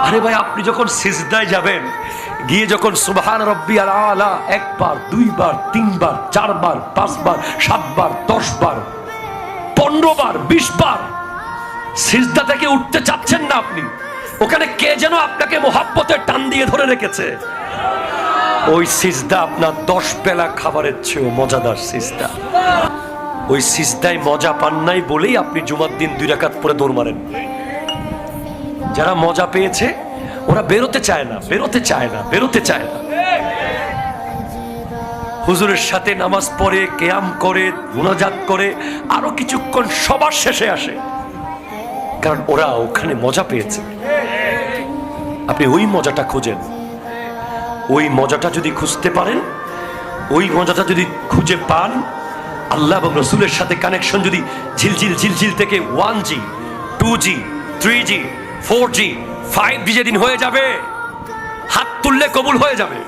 আরে ভাই, আপনি যখন সিজদায় যাবেন, গিয়ে যখন সুবহান রাব্বিয়াল আলা একবার, দুইবার, তিনবার, চারবার, পাঁচবার, সাতবার, 10 বার, 15 বার, 20 বার সিজদা থেকে উঠতে চাচ্ছেন না আপনি, ওখানে কে যেন আপনাকে মোহাব্বতে টান দিয়ে ধরে রেখেছে। ওই সিজদা আপনার 10 বেলা খাবারের চেয়েও মজাদার সিজদা। ওই সিজদায় মজা পান নাই বলেই আপনি জুমার দিন 2 রাকাত পরে দৌড় মারেন। যারা মজা পেয়েছে ওরা বেরোতে চায় না, বেরোতে চায় না, বেরোতে চায় না। হুজুরের সাথে নামাজ পড়ে, কিয়াম করে, মুনাজাত করে, আরো কিছুক্ষণ সবার শেষে আসে, কারণ ওরা ওখানে মজা পেয়েছে। আপনি ওই মজাটা খোঁজেন। ওই মজাটা যদি খুঁজতে পারেন, ওই মজাটা যদি খুঁজে পান, আল্লাহ এবং রসুলের সাথে কানেকশন যদি ঝিলঝিল ঝিলঝিল থেকে 1G, 2G, 3G, 4G, 5G যেদিন হয়ে যাবে, হাত তুললে কবুল হয়ে যাবে।